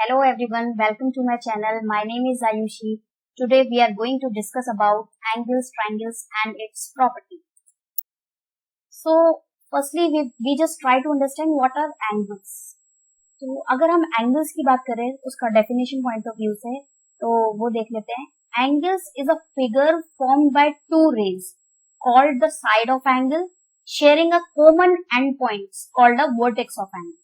Hello everyone, welcome to my channel. My name is Ayushi. Today we are going to discuss about angles, triangles and its property. So firstly we just try to understand what are angles. तो अगर हम angles की बात करें उसका definition point of view से तो वो देख लेते हैं. Angles is a figure formed by two rays called the side of angle sharing a common endpoints called the vertex of angle.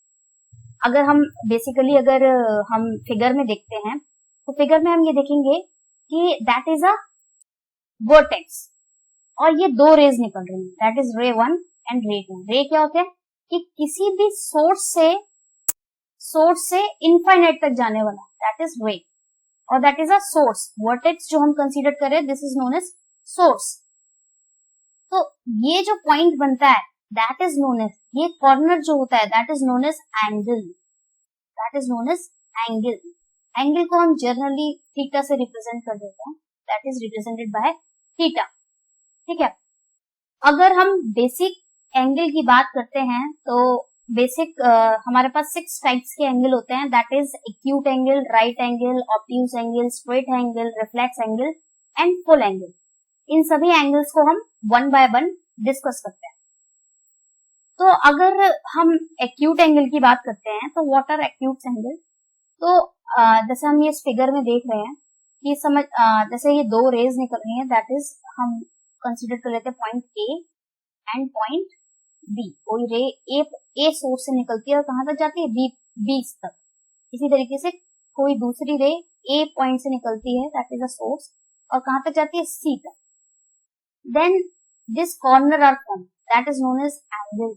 अगर हम बेसिकली अगर हम फिगर में देखते हैं तो फिगर में हम ये देखेंगे कि दैट इज अ वर्टेक्स और ये दो रेज निकल रही हैं, दैट इज रे 1 एंड रे 2. रे क्या होते हैं कि किसी भी सोर्स से इनफाइनाइट तक जाने वाला, दैट इज रे, और that is a source. Vertex जो हम कंसीडर करें this is known as source. तो ये जो पॉइंट बनता है दैट इज नोन एज, ये कॉर्नर जो होता है that is known as angle. That is known as angle. Angle को हम जनरली थीटा से रिप्रेजेंट कर देते हैं, that is represented by theta. ठीक है. अगर हम बेसिक एंगल की बात करते हैं तो बेसिक हमारे पास 6 टाइप्स के एंगल होते हैं, that is acute angle, right angle, obtuse angle, straight angle, reflex angle and full angle. इन सभी एंगल्स को हम वन बाय वन डिस्कस करते हैं. तो अगर हम एक्यूट एंगल की बात करते हैं तो व्हाट आर एक्यूट एंगल. तो जैसे हम ये इस फिगर में देख रहे हैं कि जैसे ये दो रेज निकल रही हैं, दैट इज हम कंसीडर कर लेते हैं point A and point B. कोई रे ए सोर्स से निकलती है और कहां तक जाती है, बी तक. इसी तरीके से कोई दूसरी रे ए पॉइंट से निकलती है, दैट इज अ सोर्स, और कहां तक जाती है, सी तक. Then this corner are form, that is known as angle.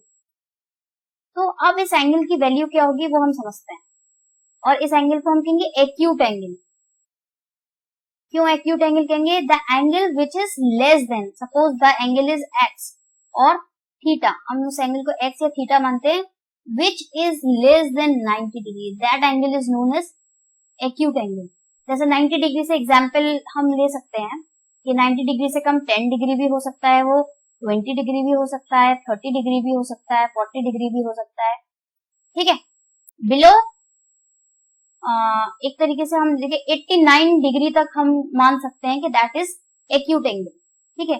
तो अब इस एंगल की वैल्यू क्या होगी वो हम समझते हैं, और इस एंगल को हम कहेंगे एक्यूट एंगल. क्यों एक्यूट एंगल कहेंगे, the angle which is less than, suppose the angle is X और थीटा, हम उस एंगल को एक्स या थीटा मानते हैं, which is less than 90 degree, that angle is known as acute angle. जैसे 90 डिग्री से एग्जाम्पल हम ले सकते हैं कि 90 डिग्री से कम 10 डिग्री भी हो सकता है, वो 20 डिग्री भी हो सकता है, 30 डिग्री भी हो सकता है, 40 डिग्री भी हो सकता है. ठीक है. बिलो एक तरीके से हम देखिए 89 डिग्री तक हम मान सकते हैं कि दैट इज एक्यूट एंगल. ठीक है.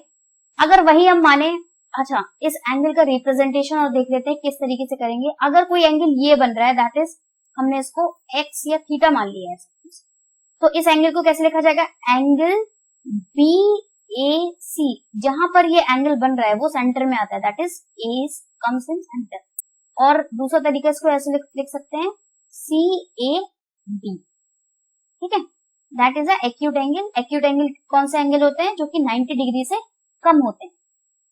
अगर वही हम माने, अच्छा इस एंगल का रिप्रेजेंटेशन और देख लेते हैं किस तरीके से करेंगे. अगर कोई एंगल ये बन रहा है, दैट इज हमने इसको एक्स या थीटा मान लिया है, तो इस एंगल को कैसे लिखा जाएगा, एंगल बी ए सी. जहां पर ये एंगल बन रहा है वो सेंटर में आता है, that is A comes in centre. और दूसरा तरीका इसको ऐसे लिख सकते हैं, सी ए बी. ठीक है. That is a acute angle. Acute angle कौन से एंगल होते हैं, जो कि 90 डिग्री से कम होते हैं.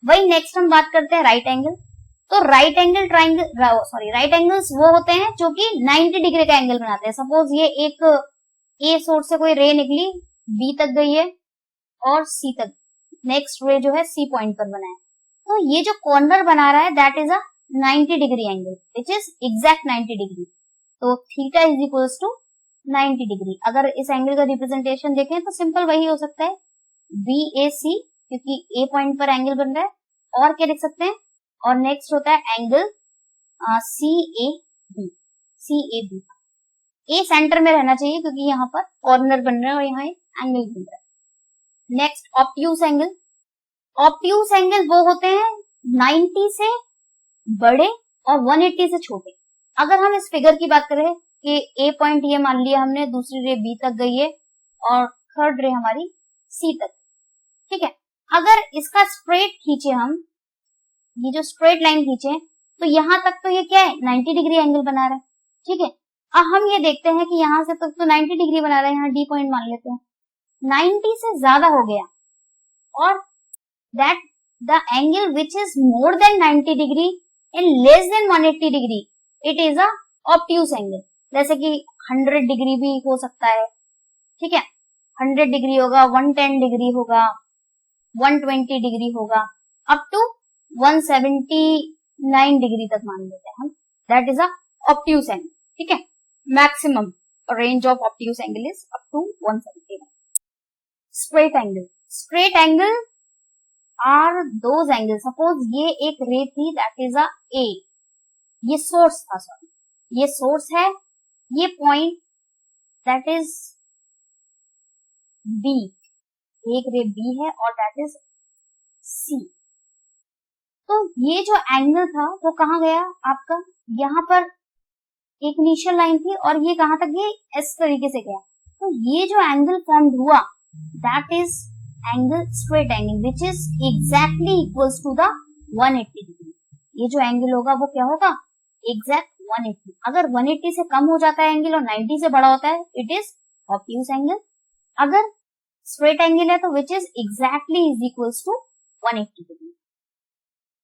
वही नेक्स्ट हम बात करते हैं राइट एंगल. तो राइट एंगल राइट एंगल्स वो होते हैं जो कि 90 डिग्री का एंगल बनाते हैं. सपोज ये एक ए सोर्स से कोई रे निकली, बी तक गई है और सी तक, नेक्स्ट रे जो है सी पॉइंट पर बना है, तो ये जो कॉर्नर बना रहा है that is a 90 degree angle which is exact 90 degree. तो theta is equals to 90 degree. अगर इस एंगल का रिप्रेजेंटेशन देखें तो सिंपल वही हो सकता है, बी ए सी, क्योंकि ए पॉइंट पर एंगल बन रहा है. और क्या लिख सकते हैं, और नेक्स्ट होता है angle C A B. C A B, A centre में रहना चाहिए क्योंकि यहाँ पर कॉर्नर बन रहा है और यहाँ एंगल बन रहा है. Next obtuse angle. Obtuse angle वो होते हैं 90 से बड़े और 180 से छोटे. अगर हम इस फिगर की बात करें कि ए पॉइंट ये मान लिया हमने, दूसरी रे बी तक गई है और थर्ड रे हमारी सी तक. ठीक है. अगर इसका स्ट्रेट खींचे हम, ये जो स्ट्रेट लाइन खींचे तो यहां तक तो ये क्या है, 90 डिग्री एंगल बना रहा है. ठीक है. अब हम ये देखते हैं कि यहां से तक तो 90 डिग्री बना रहा है, यहाँ डी पॉइंट मान लेते हैं, 90 से ज्यादा हो गया और that the angle which is more then 90 degree and less than 180 degree, it is a obtuse angle. जैसे कि 100 डिग्री भी हो सकता है. ठीक है. 100 डिग्री होगा, 110 डिग्री होगा, 120 डिग्री होगा, अप टू 179 डिग्री तक मान लेते हैं हम, that is a obtuse angle. ठीक है. Maximum range of obtuse angle is up to 179. Straight angle. Straight angle are those angle, suppose ये एक रे थी, दैट इज अ ए, ये सोर्स था, सॉरी ये सोर्स है, ये पॉइंट दैट इज बी, एक रे बी है और दैट इज सी। तो ये जो एंगल था वो कहाँ गया आपका, यहाँ पर एक इनिशियल लाइन थी और ये कहाँ तक गई, इस तरीके से गया। तो ये जो एंगल फॉर्म हुआ that is angle, straight angle which is exactly equals to the 180 degree. ये जो एंगल होगा वो क्या होगा, एग्जैक्ट 180। अगर 180 से कम हो जाता है एंगल और 90 से बड़ा होता है इट इज ऑब्ट्यूज एंगल। अगर स्ट्रेट एंगल है तो which is exactly is equals to 180 degree.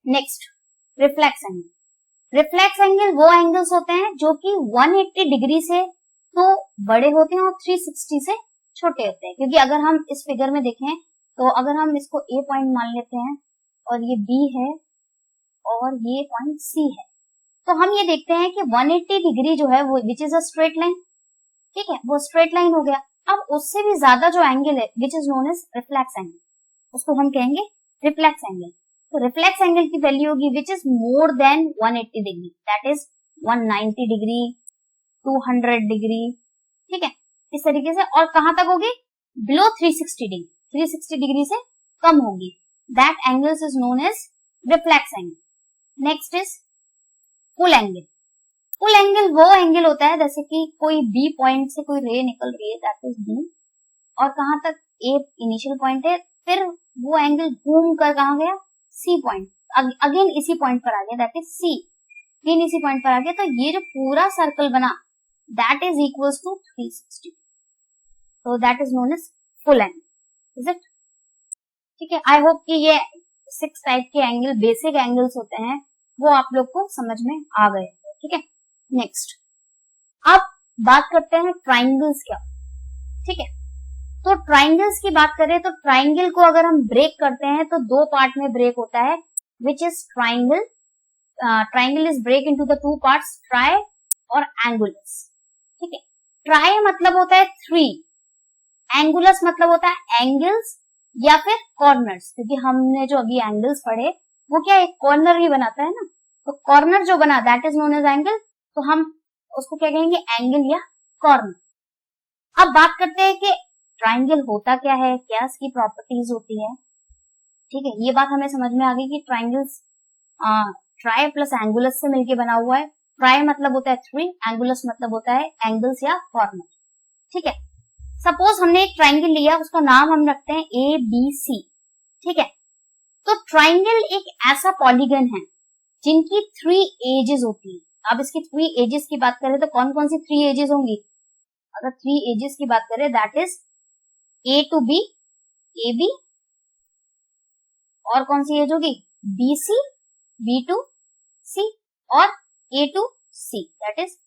Next, reflex angle. Reflex angle वो एंगल्स होते हैं जो कि 180 डिग्री से तो बड़े होते हैं और 360 से छोटे होते हैं। क्योंकि अगर हम इस फिगर में देखें तो अगर हम इसको ए पॉइंट मान लेते हैं और ये बी है और ये पॉइंट सी है, तो हम ये देखते हैं कि 180 डिग्री जो है वो which is a straight line, ठीक है, वो स्ट्रेट लाइन हो गया। अब उससे भी ज्यादा जो एंगल है which is known as reflex angle, उसको हम कहेंगे रिफ्लेक्स एंगल। तो रिफ्लेक्स एंगल की वैल्यू होगी which is more than 180 degree, that is 190 degree, 200 degree, ठीक है, इस तरीके से। और कहां तक होगी, बिलो 360 डिग्री, 360 डिग्री से कम होगी, that angle is known as reflex angle. Next is full angle. Full angle वो एंगल होता है जैसे कि कोई बी पॉइंट से कोई रे निकल रही है दैट इज बी, और कहां तक ए इनिशियल पॉइंट है, फिर वो एंगल घूम कर कहां गया, सी पॉइंट, अगेन इसी पॉइंट पर आ गया दैट इज सी, अगेन इसी पॉइंट पर आ गया। तो ये जो पूरा सर्कल बना दैट इज इक्वल्स टू 360, तो that is known as full angle, is it, ठीक है। आई होप कि ये 6 टाइप के एंगल, बेसिक एंगल्स होते हैं, वो आप लोग को समझ में आ गए, ठीक है। नेक्स्ट, अब बात करते हैं ट्राइंगल्स क्या, ठीक है। तो ट्राइंगल्स की बात करें तो ट्राइंगल को अगर हम ब्रेक करते हैं तो दो पार्ट में ब्रेक होता है which is triangle, triangle is break into the two parts, tri और एंगुलस, ठीक है। ट्राई मतलब होता है 3, एंगुलस मतलब होता है एंगल्स या फिर कॉर्नर्स, क्योंकि हमने जो अभी एंगल्स पढ़े वो क्या एक कॉर्नर ही बनाता है ना, तो कॉर्नर जो बना that is known as angle, तो हम उसको क्या कहेंगे, एंगल या कॉर्नर। अब बात करते हैं कि ट्राइंगल होता क्या है, क्या इसकी प्रॉपर्टीज होती है, ठीक है। ये बात हमें समझ में आ गई कि ट्राइंगल्स ट्राई प्लस एंगुलस से मिलके बना हुआ है। ट्राई मतलब होता है 3, एंगुलस मतलब होता है एंगल्स या कॉर्नर, ठीक है। सपोज हमने एक ट्राइंगल लिया, उसका नाम हम रखते हैं ए बी सी, ठीक है। तो ट्राइंगल एक ऐसा पॉलीगन है जिनकी 3 एजेस होती है। अब इसकी 3 एजेस की बात करें तो कौन कौन सी 3 एजेस होंगी, अगर 3 एजेस की बात करें that is A to B, A B, और कौन सी एज होगी, B C, B to C, और A to C, that is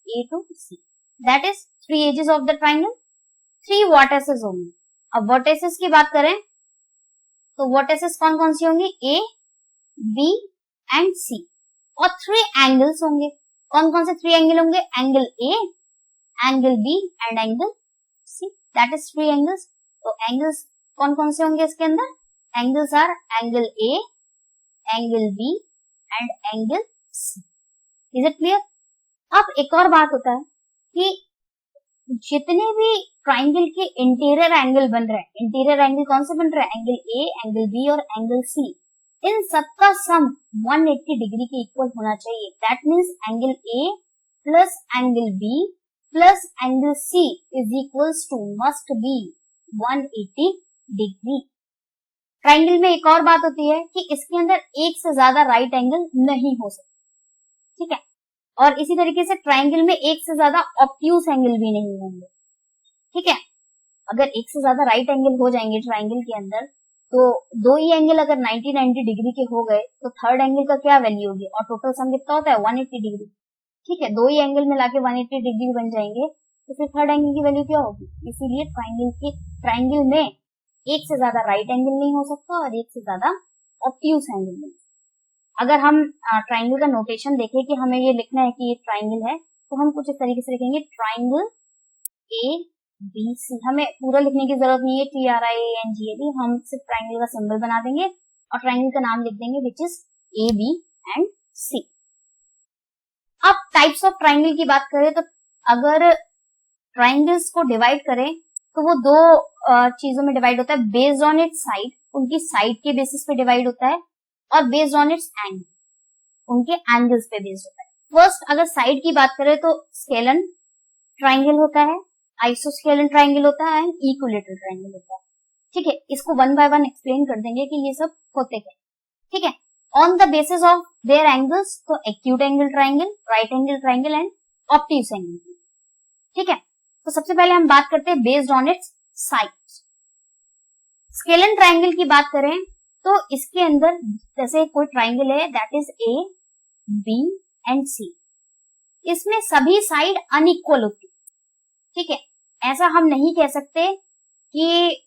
A to C, that is 3 edges of the triangle. 3 vertices होंगी। अब वर्टिसेस की बात करें तो वर्टिसेस कौन कौन सी होंगी, ए बी एंड सी, और 3 एंगल्स होंगे। कौन कौन से 3 एंगल होंगे, angle A, angle B and angle C, that is 3 angles. तो एंगल्स कौन कौन से होंगे इसके अंदर, angles are angle A, angle B and angle C, is it clear. अब एक और बात होता है कि जितने भी ट्राइंगल के इंटीरियर एंगल बन रहे हैं, इंटीरियर एंगल कौन से बन रहे हैं, एंगल ए, एंगल बी और एंगल सी, इन सबका सम 180 डिग्री के इक्वल होना चाहिए। That means angle A plus angle B plus angle C is equals to must be 180 degree. Triangle में एक और बात होती है कि इसके अंदर एक से ज्यादा राइट एंगल नहीं हो सकते, ठीक है। और इसी तरीके से ट्राइंगल में एक से ज्यादा ऑब्ट्यूज एंगल भी नहीं होंगे, ठीक है। अगर एक से ज्यादा राइट एंगल हो जाएंगे ट्राइंगल के अंदर तो दो ही एंगल अगर 90 डिग्री के हो गए तो थर्ड एंगल का क्या वैल्यू होगी, और टोटल सम कितना होता है 180 डिग्री, ठीक है। दो ही एंगल मिला के 180 डिग्री बन जाएंगे तो फिर थर्ड एंगल की वैल्यू क्या होगी। इसीलिए ट्राइंगल में एक से ज्यादा राइट एंगल नहीं हो सकता और एक से ज्यादा ऑब्ट्यूज एंगल नहीं। अगर हम ट्राइंगल का नोटेशन देखें कि हमें ये लिखना है कि ये ट्राइंगल है तो हम कुछ इस तरीके से लिखेंगे, ट्राइंगल ए बी सी। हमें पूरा लिखने की जरूरत नहीं है, TRIANGLE, हम सिर्फ ट्राइंगल का सिंबल बना देंगे और ट्राइंगल का नाम लिख देंगे which is A B and C. अब टाइप्स ऑफ ट्राइंगल की बात करें तो अगर ट्राइंगल्स को डिवाइड करें तो वो दो चीजों में डिवाइड होता है, बेस्ड ऑन इट्स साइड, उनकी साइड के बेसिस पे डिवाइड होता है, और बेस्ड ऑन इट्स एंगल, उनके एंगल्स पे बेस्ड होता है। फर्स्ट अगर साइड की बात करें तो स्केलन ट्राइंगल होता है, आइसोस्केलन ट्राइंगल होता है एंड इक्विलेटरल ट्राइंगल होता है। ठीक है, इसको वन बाय वन एक्सप्लेन कर देंगे कि ये सब होते क्या। ठीक है, on the basis of their angles, तो acute angle triangle, right angle triangle and obtuse angle. ठीक है, तो सबसे पहले हम बात करते हैं based on its sides. Scalene triangle की बात करें तो इसके अंदर जैसे कोई ट्राइंगल है that is A, B and C, इसमें सभी साइड अनइक्वल होती है। ठीक है, ऐसा हम नहीं कह सकते कि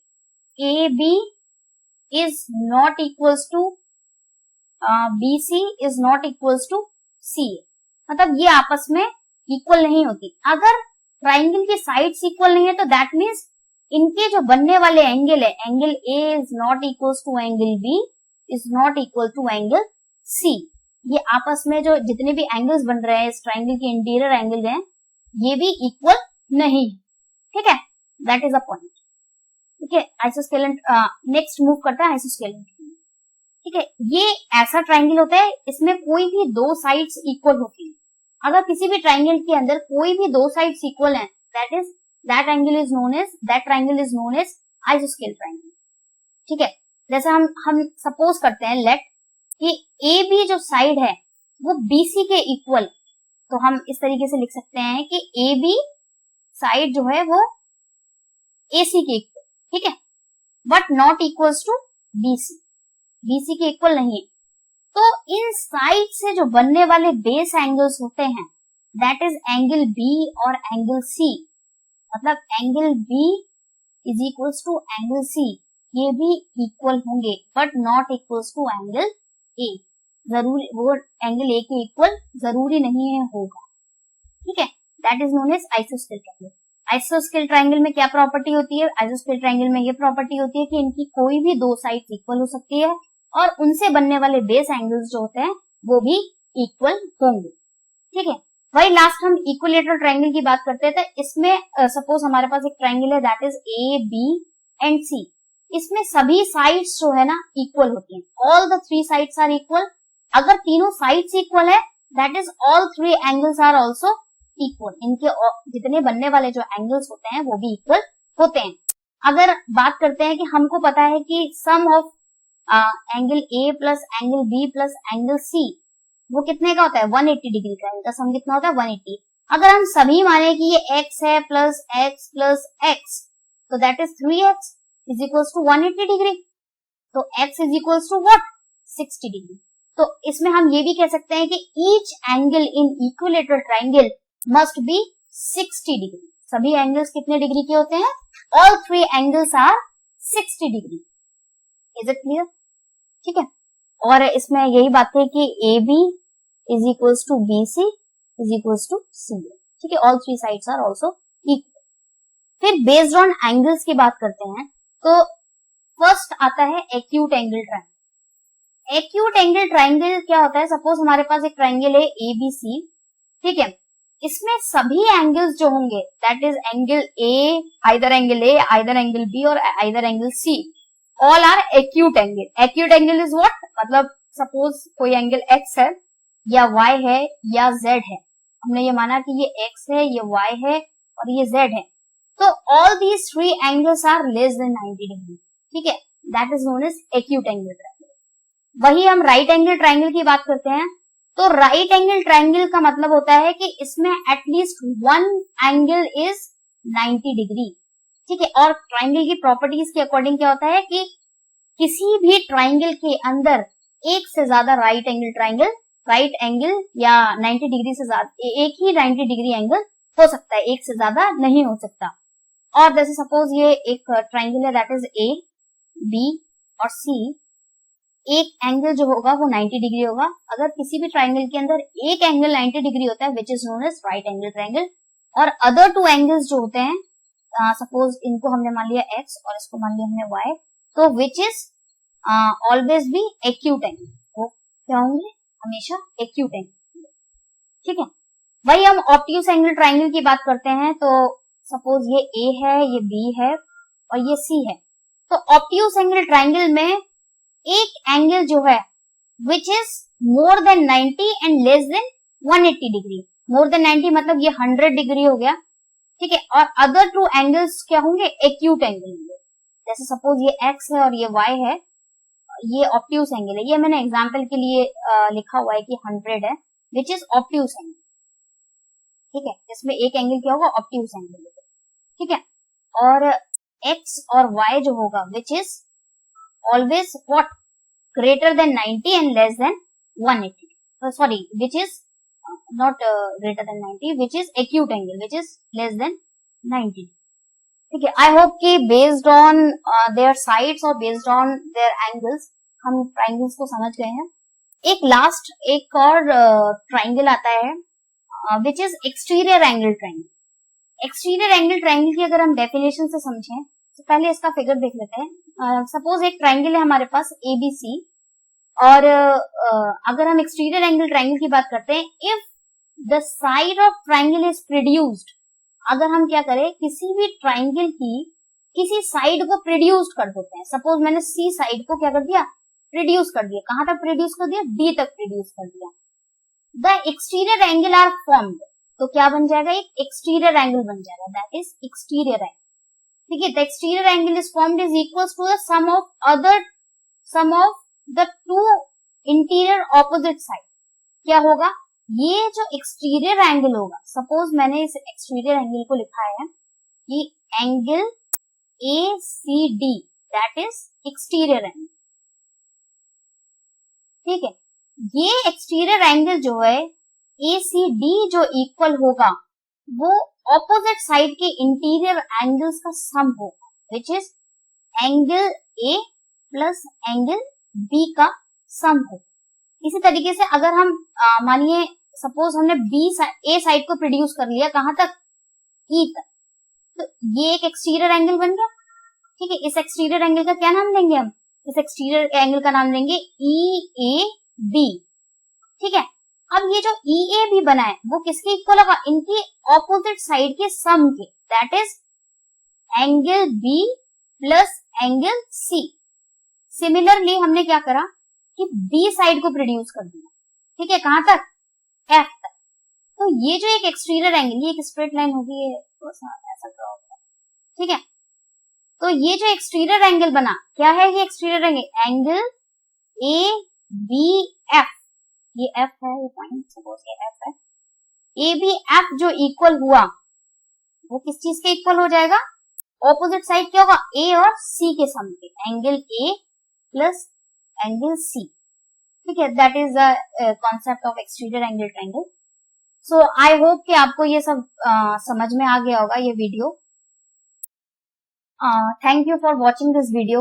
A B is not equals to B C is not equals to C, मतलब ये आपस में इक्वल नहीं होती। अगर ट्राइंगल की साइड्स इक्वल नहीं है तो दैट मीन्स इनके जो बनने वाले एंगल है, angle A is not equals to angle B is not equal to angle C. ये आपस में जो जितने भी एंगल्स बन रहे हैं इस ट्राइंगल के इंटीरियर एंगल हैं, ये भी इक्वल नहीं है। ठीक है, दैट इज अ पॉइंट। ठीक है, आइसोस्केलन नेक्स्ट मूव करता है आइसोस्केलन। ठीक है, ये ऐसा ट्राइंगल होता है इसमें कोई भी दो साइड्स इक्वल होती है। अगर किसी भी ट्राइंगल के अंदर कोई भी दो साइड्स इक्वल हैं, that triangle is known as isosceles triangle। ठीक है, जैसे हम सपोज करते हैं लेट कि ए बी जो साइड है वो बीसी के इक्वल, तो हम इस तरीके से लिख सकते हैं कि ए बी साइड जो है वो एसी के इक्वल। ठीक है, but not equals to BC, BC के इक्वल नहीं है। तो इन साइड से जो बनने वाले बेस एंगल्स होते हैं दैट इज एंगल बी और एंगल सी, मतलब angle B is equals to angle C, ये भी इक्वल होंगे but not equals to angle A. जरूरी वो एंगल ए के इक्वल जरूरी नहीं है होगा। ठीक है, दैट इज नोन एज आइसोस्केल ट्रायंगल। आइसोस्केल ट्रायंगल में क्या प्रॉपर्टी होती है? आइसोस्केल ट्रायंगल में ये प्रॉपर्टी होती है कि इनकी कोई भी दो साइड्स इक्वल हो सकती है और उनसे बनने वाले बेस एंगल्स जो होते हैं वो भी इक्वल होंगे। ठीक है, वही लास्ट हम इक्विलेटरल ट्रायंगल की बात करते थे। इसमें सपोज हमारे पास एक ट्रायंगल है that is A B and C, इसमें सभी साइड्स जो है ना इक्वल होती हैं, all the three sides are equal. अगर तीनों साइड्स इक्वल है that is all three angles are also equal, इनके जितने बनने वाले जो एंगल्स होते हैं वो भी इक्वल होते हैं। अगर बात करते हैं कि हमको पता है कि sum of angle A plus angle B plus angle C वो कितने का होता है? 180 डिग्री का। इनका सम कितना होता है? 180। अगर हम सभी माने कि ये x है प्लस x तो that is 3x is equals to 180 degree. तो x is equals to what? 60 degree. तो इसमें हम ये भी कह सकते हैं कि each angle in equilateral triangle must be 60 degree. सभी एंगल्स कितने डिग्री के होते हैं? All three angles are 60 degree. Is it clear? ठीक है, और इसमें यही बात है कि A B is equals to B C is equals to C. ठीक है, all three sides are also equal. फिर बेस्ड ऑन एंगल्स की बात करते हैं तो फर्स्ट आता है acute angle triangle. Acute angle triangle क्या होता है? सपोज हमारे पास एक ट्रायंगल है ए बी सी। ठीक है, इसमें सभी एंगल्स जो होंगे that is angle A, either angle B और either angle C, all are acute angle. Acute angle is what? मतलब सपोज कोई एंगल x है या y है या z है, हमने ये माना कि ये x है, ये y है और ये z है, तो all these three angles are less than 90 degree. ठीक है, that is known as acute angle triangle. वही हम राइट एंगल ट्रायंगल की बात करते हैं तो राइट एंगल ट्रायंगल का मतलब होता है कि इसमें at least one angle is 90 degree. ठीक है, और ट्रायंगल की प्रॉपर्टीज के अकॉर्डिंग क्या होता है कि किसी भी ट्रायंगल के अंदर एक से ज्यादा राइट एंगल या 90 डिग्री से ज्यादा, एक ही 90 डिग्री एंगल हो सकता है, एक से ज्यादा नहीं हो सकता। और जैसे सपोज ये एक ट्रायंगल है दैट इज ए बी और सी, एक एंगल जो होगा वो 90 डिग्री होगा। अगर किसी भी ट्रायंगल के अंदर एक एंगल 90 डिग्री होता है which is known as right angle triangle, और अदर टू एंगल्स जो होते हैं सपोज इनको हमने मान लिया x और इसको मान लिया हमने y, तो which is always be acute angle, वो क्या होंगे? हमेशा एक्यूट एंगल। ठीक है, वही हम ऑब्ट्यूस एंगल ट्रायंगल की बात करते हैं तो सपोज ये ए है, ये बी है और ये सी है, तो ऑब्ट्यूज एंगल ट्राइंगल में एक एंगल जो है which is more then 90 and less than 180 degree, more than 90 मतलब ये 100 डिग्री हो गया, ठीक है, और अदर टू एंगल्स क्या होंगे, एक्यूट एंगल होंगे। जैसे सपोज ये एक्स है और ये वाई है, ये ऑब्ट्यूज एंगल है, ये मैंने एग्जांपल के लिए लिखा हुआ है कि 100 है, विच इज ऑब्ट्यूज एंगल, ठीक है, जिसमें एक एंगल क्या होगा, ऑब्ट्यूज एंगल, ठीक है, और एक्स और वाई जो होगा which is always what, greater than 90 and less than 180. Sorry, which is not greater than 90, which is acute angle, which is less than 90. ठीक है, I hope कि based on their sides और based on their angles हम triangles को समझ गए हैं। एक और triangle आता है which is exterior angle triangle. Exterior angle triangle की अगर हम definition से समझें तो पहले इसका फिगर देख लेते हैं। सपोज एक ट्राइंगल है हमारे पास ABC और अगर हम एक्सटीरियर एंगल ट्राइंगल की बात करते हैं, if the side of triangle is produced, अगर हम क्या करें, किसी भी ट्राइंगल की किसी साइड को प्रोड्यूस कर देते हैं, सपोज मैंने सी साइड को क्या कर दिया, प्रोड्यूस कर दिया, कहां तक प्रोड्यूस कर दिया, डी तक प्रोड्यूस कर दिया, the exterior angle are formed, तो क्या बन जाएगा, एक एक्सटीरियर एंगल बन जाएगा, दैट इज एक्सटीरियर एंगल, ठीक है, the exterior angle is formed is equal to the sum of the two interior opposite side, क्या होगा, ये जो एक्सटीरियर एंगल होगा, सपोज मैंने इस एक्सटीरियर एंगल को लिखा है कि angle ACD, that is exterior angle, ठीक है, ये एक्सटीरियर एंगल जो है ACD जो इक्वल होगा वो ऑपोजिट साइड के इंटीरियर एंगल्स का सम होगा, which is angle A plus angle B का सम होगा। इसी तरीके से अगर हम मानिए सपोज हमने A साइड को प्रोड्यूस कर लिया, कहां तक, E तक, तो ये एक एक्सटीरियर एंगल बन गया, ठीक है, इस एक्सटीरियर एंगल का क्या नाम देंगे हम, इस एक्सटीरियर एंगल का नाम देंगे EAB, ठीक है। अब ये जो EAB बना है वो किसके इक्वल होगा, इनकी ऑपोजिट साइड के सम के, that is angle B plus angle C। Similarly हमने क्या करा कि B साइड को प्रोड्यूस कर दिया, ठीक है, कहां तक, F तक, तो ये जो एक एक्सटीरियर एंगल, ये एक स्ट्रेट लाइन होगी, ये ऐसा ड्रॉ होगा, ठीक है, तो ये जो एक्सटीरियर एंगल बना, क्या है ये एक्सटीरियर एंगल ABF, ये F है, ये पॉइंट सपोज ये F है, ABF जो इक्वल हुआ वो किस चीज के इक्वल हो जाएगा, ऑपोजिट साइड क्या होगा, A और C के सम के, angle A plus angle C, ठीक है, that is the concept of exterior angle triangle. So I hope कि आपको ये सब समझ में आ गया होगा ये video. Thank you for watching this video.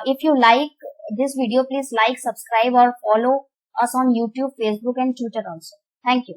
If you like this video, please like, subscribe और follow us on YouTube, Facebook and Twitter also. Thank you.